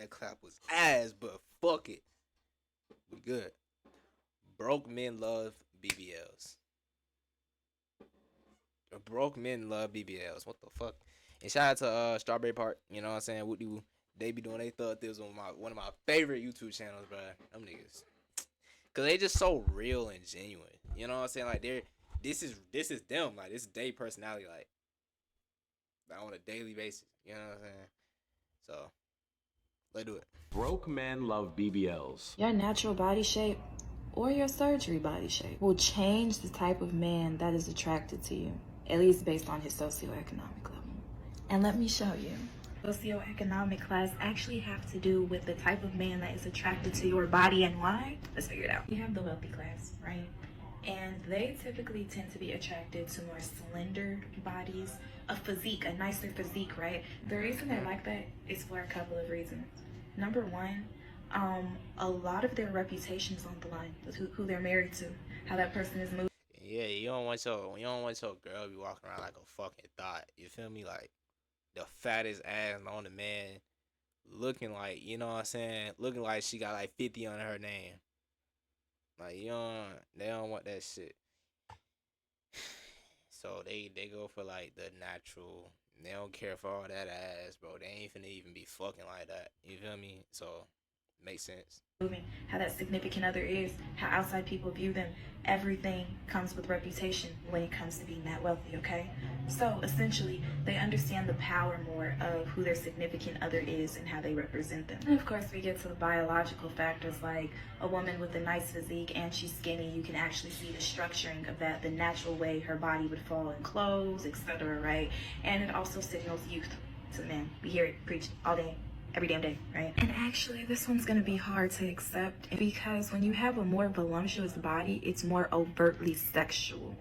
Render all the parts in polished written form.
That clap was ass, but fuck it. We good. Broke men love BBLs. Broke men love BBLs. What the fuck? And shout out to Strawberry Park. You know what I'm saying? What do they be doing? They thought this was one of my favorite YouTube channels, bro. Them niggas, cause they just so real and genuine. You know what I'm saying? Like they're this is them. Like this is their personality. Like on a daily basis. You know what I'm saying? So let's do it. Broke men love BBLs. Your natural body shape or your surgery body shape will change the type of man that is attracted to you, at least based on his socioeconomic level. And let me show you. Socioeconomic class actually have to do with the type of man that is attracted to your body and why. Let's figure it out. You have the wealthy class, right? And they typically tend to be attracted to more slender bodies, a physique, a nicer physique, right? The reason they're like that is for a couple of reasons. Number one, a lot of their reputation's on the line with who they're married to, how that person is moving. Yeah, you don't want your girl be walking around like a fucking thought. You feel me? Like the fattest ass on the man, looking like, you know what I'm saying, looking like she got like 50 on her name. Like they don't want that shit. So they go for like the natural. They don't care for all that ass, bro. They ain't finna even be fucking like that. You feel me? So makes sense. How that significant other is, how outside people view them. Everything comes with reputation when it comes to being that wealthy, okay? So essentially, they understand the power more of who their significant other is and how they represent them. And of course, we get to the biological factors like a woman with a nice physique and she's skinny. You can actually see the structuring of that, the natural way her body would fall in clothes, etc., right? And it also signals youth to men. We hear it preached all day, every damn day, right? And actually, this one's gonna be hard to accept because when you have a more voluptuous body, it's more overtly sexual,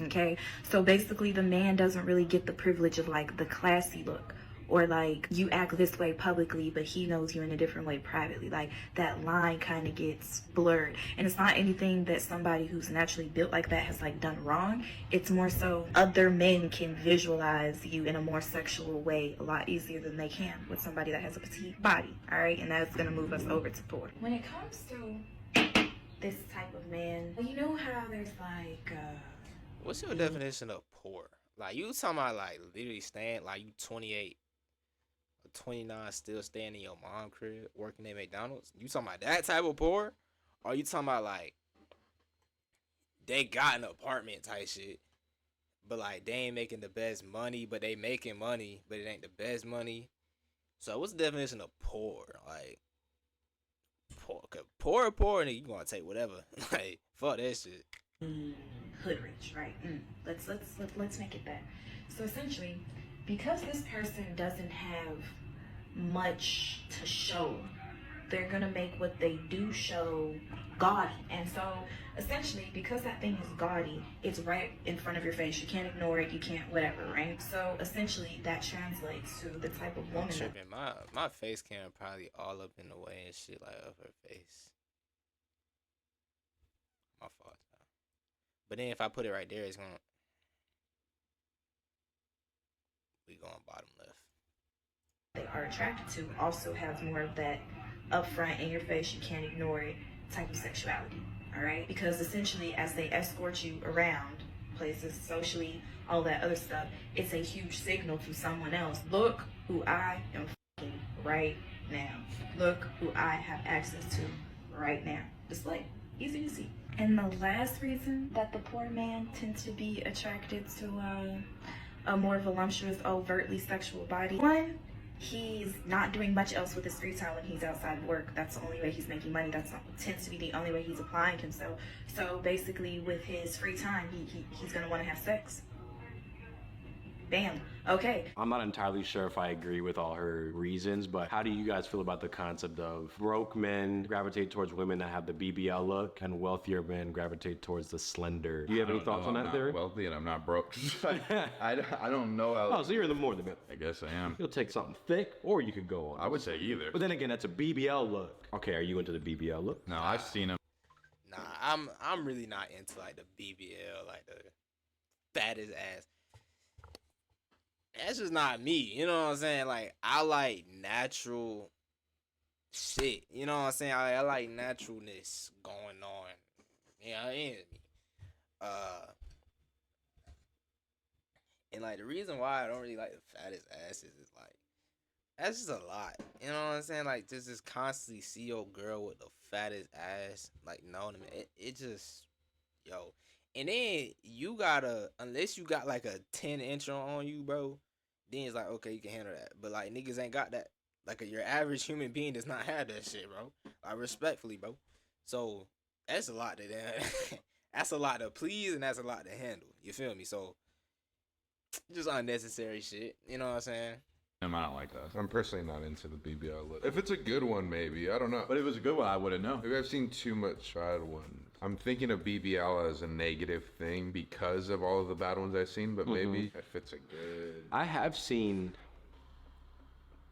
okay? So basically, the man doesn't really get the privilege of like the classy look, or like you act this way publicly, but he knows you in a different way privately. Like that line kind of gets blurred. And it's not anything that somebody who's naturally built like that has like done wrong. It's more so other men can visualize you in a more sexual way a lot easier than they can with somebody that has a petite body. All right, and that's gonna move us over to poor. When it comes to this type of man, you know how there's like What's your definition of poor? Like you talking about like literally staying like you 28 or 29 still staying in your mom crib working at McDonald's? You talking about that type of poor? Or you talking about like they got an apartment type shit, but like they ain't making the best money, but they making money, but it ain't the best money? So what's the definition of poor? Like poor, nigga, you gonna take whatever. Like fuck that shit. Hood rich, right? Let's make it that. So essentially, because this person doesn't have much to show, they're gonna make what they do show gaudy. And so essentially, because that thing is gaudy, it's right in front of your face. You can't ignore it. You can't whatever, right? So essentially, that translates to the type of woman. I'm tripping. My face cam probably all up in the way and shit like of her face. My fault. But then if I put it right there, it's gonna we going bottom left. They are attracted to also have more of that upfront in your face, you can't ignore it type of sexuality. All right, because essentially, as they escort you around places socially, all that other stuff, it's a huge signal to someone else. Look who I am fucking right now. Look who I have access to right now. Just like easy to see. And the last reason that the poor man tends to be attracted to a more voluptuous, overtly sexual body. One, he's not doing much else with his free time when he's outside of work. That's the only way he's making money. That tends to be the only way he's applying himself. So basically, with his free time, he's gonna want to have sex. Bam. Okay. I'm not entirely sure if I agree with all her reasons, but how do you guys feel about the concept of broke men gravitate towards women that have the BBL look and wealthier men gravitate towards the slender? Do you have any thoughts on that theory? I'm not wealthy and I'm not broke. I don't know how. Oh, so you're in the more than middle. I guess I am. You'll take something thick, or you could go on. I would say either. But then again, that's a BBL look. Okay, are you into the BBL look? No, I've seen them. Nah, I'm really not into like the BBL, like the fattest ass. That's just not me. You know what I'm saying? Like I like natural shit. You know what I'm saying? I like naturalness going on. Yeah, you know, and like the reason why I don't really like the fattest asses is like that's just a lot. You know what I'm saying? Like just constantly see your girl with the fattest ass, like known to me. It just yo. And then you gotta, unless you got like a 10-inch on you, bro, then it's like, okay, you can handle that. But like niggas ain't got that. Like your average human being does not have that shit, bro. Like respectfully, bro. So that's a lot to that's a lot to please and that's a lot to handle. You feel me? So just unnecessary shit. You know what I'm saying? I don't like that. I'm personally not into the BBL look. If it's a good one, maybe. I don't know. But if it was a good one, I wouldn't know. Maybe I've seen too much bad ones. I'm thinking of BBL as a negative thing because of all of the bad ones I've seen, but maybe if it's a good... I have seen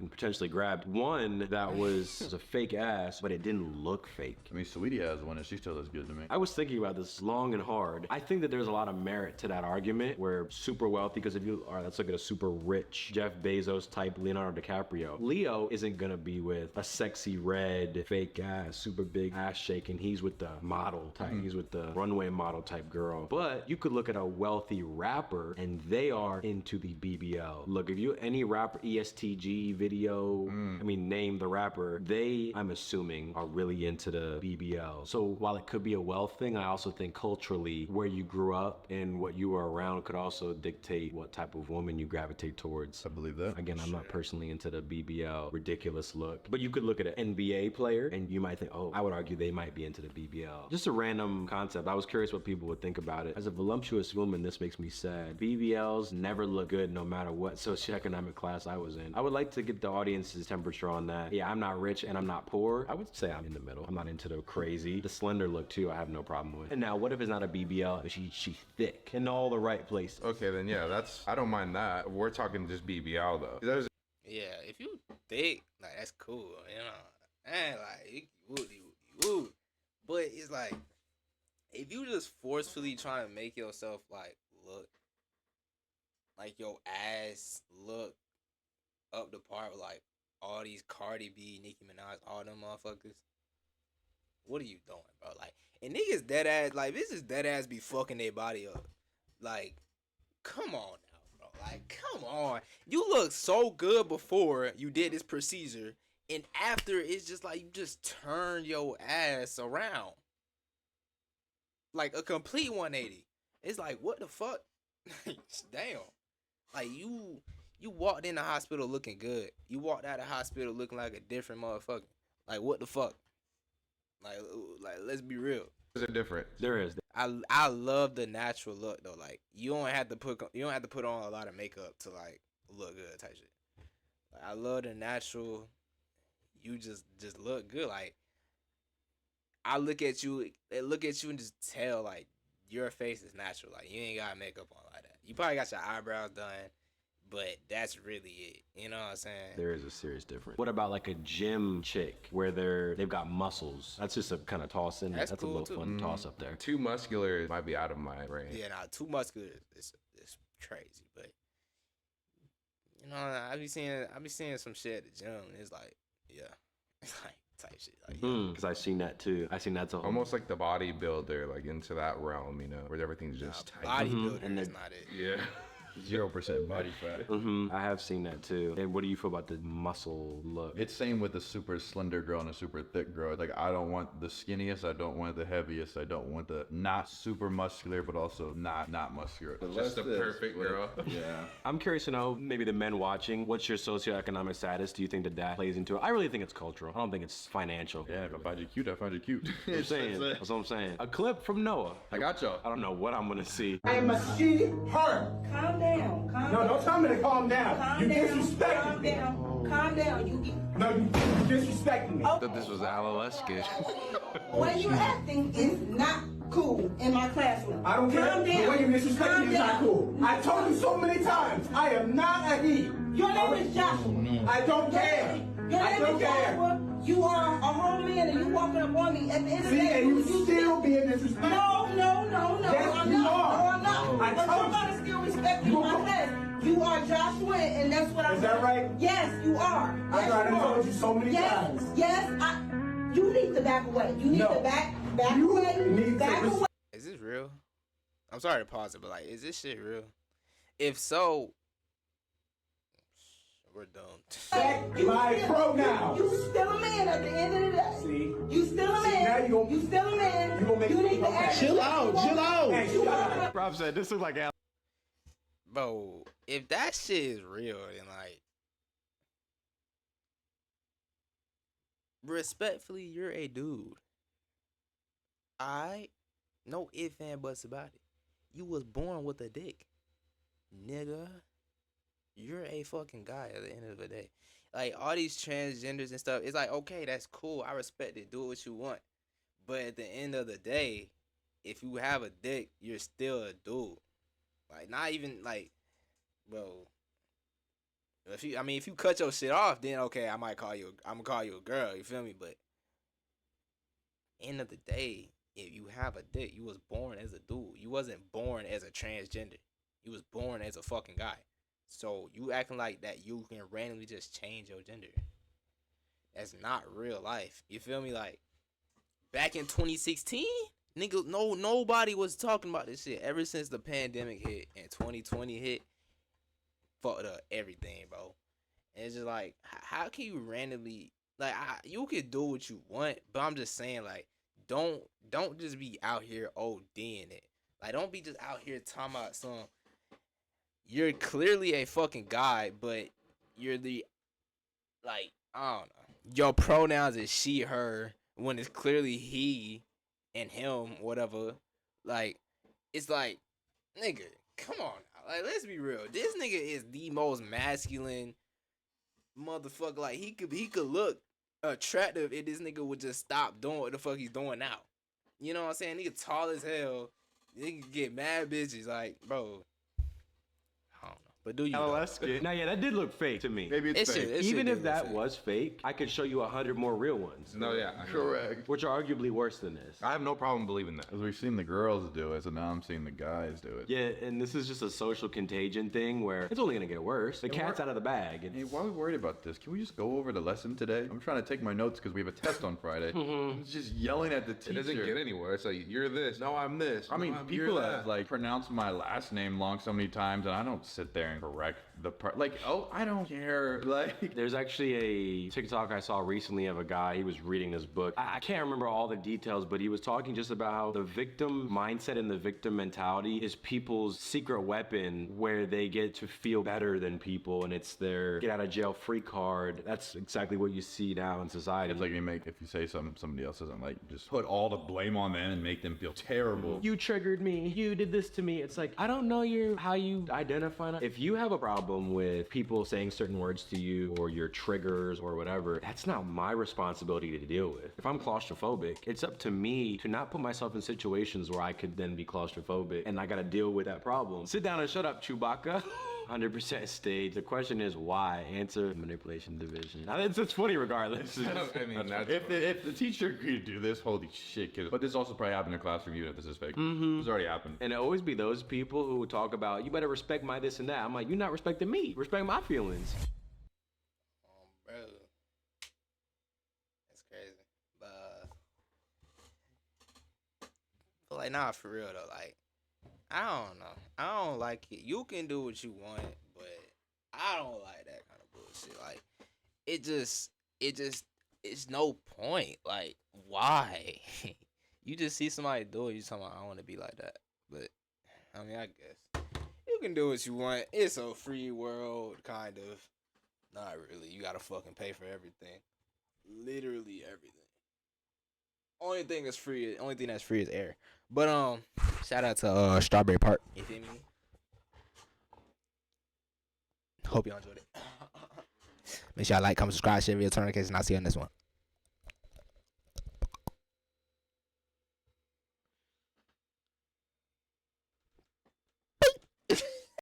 and potentially grabbed one that was a fake ass, but it didn't look fake. I mean, Sweetie has one and she still looks good to me. I was thinking about this long and hard. I think that there's a lot of merit to that argument where super wealthy, because if you are, let's look at a super rich Jeff Bezos type Leonardo DiCaprio. Leo isn't gonna be with a sexy red fake ass, super big ass shaking. He's with the model type. He's with the runway model type girl. But you could look at a wealthy rapper and they are into the BBL. Look, if you any rapper, ESTG video, I mean, name the rapper, they, I'm assuming, are really into the BBL. So while it could be a wealth thing, I also think culturally where you grew up and what you were around could also dictate what type of woman you gravitate towards. I believe that. Again, I'm not personally into the BBL ridiculous look, but you could look at an NBA player and you might think, oh, I would argue they might be into the BBL. Just a random concept. I was curious what people would think about it. As a voluptuous woman, this makes me sad. BBLs never look good no matter what socioeconomic class I was in. I would like to get the audience's temperature on that. Yeah, I'm not rich and I'm not poor. I would say I'm in the middle. I'm not into the crazy. The slender look too, I have no problem with. And now, what if it's not a BBL, but she's thick in all the right places? Okay, then yeah, that's, I don't mind that. We're talking just BBL though. There's Yeah, if you thick, like that's cool, you know. And like you would. But it's like if you just forcefully trying to make yourself like look like your ass look up the par with like all these Cardi B, Nicki Minaj, all them motherfuckers. What are you doing, bro? Like, and niggas dead ass, like, this is dead ass be fucking their body up. Like, come on now, bro. Like, come on. You look so good before you did this procedure, and after it's just like you just turn your ass around. Like a complete 180. It's like, what the fuck? Damn. Like, you walked in the hospital looking good. You walked out of the hospital looking like a different motherfucker. Like, what the fuck? Like let's be real. a difference. There is. I love the natural look though. Like you don't have to put on a lot of makeup to like look good type shit. Like, I love the natural. You just look good. Like I look at you and just tell like your face is natural. Like you ain't got makeup on like that. You probably got your eyebrows done, but that's really it. You know what I'm saying? There is a serious difference. What about like a gym chick where they've got muscles? That's just a kind of toss in. That's cool a little too. fun toss up there. Too muscular might be out of my range. Yeah, nah, too muscular is crazy. But you know, I be seeing some shit at the gym. And it's like, yeah, it's like type shit. Like, yeah. Because I've seen that too. I've seen that too. Almost like the bodybuilder, like into that realm, you know, where everything's just tight. Bodybuilder And is not it. Yeah. 0% body fat. I have seen that too. And what do you feel about the muscle look? It's same with the super slender girl and a super thick girl. Like I don't want the skinniest, I don't want the heaviest, I don't want the not super muscular, but also not muscular. Just the perfect girl. Yeah. I'm curious to know, maybe the men watching, what's your socioeconomic status? Do you think that plays into it? I really think it's cultural. I don't think it's financial. Yeah, if I find you cute, I find you cute. I'm saying, that's what I'm saying. A clip from Noah. I got y'all. I don't know what I'm gonna see. I am a she-her. Calm down. No, don't tell me to calm down. Calm You down. disrespecting Calm me. down. Calm down. No, you disrespecting me. That this was Alaska. The way you're acting is not cool in my classroom. I don't care. Calm down. The way you disrespect Calm me is not down. cool. I told you so many times, I am not a he. Your name is Joshua. I don't care. Your I name don't is care. Joshua. You are a whole man and you walking up on me at the end of the See, day. and you still being disrespectful. No. Yes, I'm you not. are. No, I'm not. I But told somebody you. still respect me in my class. You are Joshua, and that's what I'm. Is that right? Yes, you are. I Yes, tried to you are. told you so many times. Yes, you need to back away. You need No. to back You away. need Back to away. Is this real? I'm sorry to pause it, but like, is this shit real? If so, we're done. Back my pronouns. You still a man at the end of the day. See? You still a man. now you still a man. you gonna make me need to okay. act Chill like out, you want- chill out. Hey, you shut want- up. Rob said this looks like Al. Bro, if that shit is real, then like, respectfully, you're a dude. Alright? No ifs and buts about it. You was born with a dick. Nigga. You're a fucking guy at the end of the day. Like, all these transgenders and stuff, it's like, okay, that's cool. I respect it. Do what you want. But at the end of the day, if you have a dick, you're still a dude. Like, not even, like, bro. If you cut your shit off, then okay, I'm gonna call you a girl, you feel me? But end of the day, if you have a dick, you was born as a dude. You wasn't born as a transgender. You was born as a fucking guy. So you acting like that you can randomly just change your gender. That's not real life. You feel me? Like, back in 2016, nigga, nobody was talking about this shit. Ever since the pandemic hit and 2020 hit, fucked up everything, bro. And it's just like, how can you randomly, like, you can do what you want, but I'm just saying, like, don't just be out here ODing it. Like, don't be just out here talking about some. You're clearly a fucking guy, but you're the, like, I don't know. Your pronouns is she, her, when it's clearly he and him, whatever. Like, it's like, nigga, come on now. Like, let's be real. This nigga is the most masculine motherfucker. Like, he could look attractive if this nigga would just stop doing what the fuck he's doing now. You know what I'm saying? Nigga tall as hell. Nigga get mad bitches. Like, bro. I don't know. But do you? LS skit. Now, yeah, that did look fake to me. Maybe it's fake. Even if that was fake, I could show you 100 more real ones. No, yeah. Correct. Which are arguably worse than this. I have no problem believing that. Because we've seen the girls do it, so now I'm seeing the guys do it. Yeah, and this is just a social contagion thing where it's only gonna get worse. The cat's out of the bag. Hey, why are we worried about this? Can we just go over the lesson today? I'm trying to take my notes because we have a test on Friday. It's just yelling at the teacher. It doesn't get anywhere. It's like, you're this. No, I'm this. I mean, No, people you're have that. like pronounced my last name long so many times, and I don't sit there and correct the part. Like, oh, I don't care. Like, There's actually a TikTok I saw recently of a guy. He was reading this book. I can't remember all the details, but he was talking just about how the victim mindset and the victim mentality is people's secret weapon where they get to feel better than people, and it's their get out of jail free card. That's exactly what you see now in society. it's like if you say somebody else doesn't like, just put all the blame on them and make them feel terrible. You triggered me. You did this to me. It's like, I don't know how you identify. If you have a problem with people saying certain words to you or your triggers or whatever, that's not my responsibility to deal with. If I'm claustrophobic, it's up to me to not put myself in situations where I could then be claustrophobic and I gotta deal with that problem. Sit down and shut up, Chewbacca. 100% stage. The question is why? Answer manipulation division. Now, it's funny regardless. I mean, that's If the teacher agreed to do this, holy shit, kid. But this also probably happened in a classroom even if this is fake. This already happened. And it always be those people who talk about, you better respect my this and that. I'm like, you're not respecting me. Respect my feelings. Bro. That's crazy. But like, nah, for real though, like, I don't know. I don't like it. You can do what you want, but I don't like that kind of bullshit. Like, it's no point. Like, why? You just see somebody do it, you talking about, I want to be like that. But, I mean, I guess. You can do what you want. It's a free world, kind of. Not really. You gotta fucking pay for everything. Literally everything. Only thing that's free is air. But shout out to Strawberry Park. You feel me? Hope y'all enjoyed it. Make sure y'all like, comment, subscribe, share, video, turn notifications, and I'll see you on this one.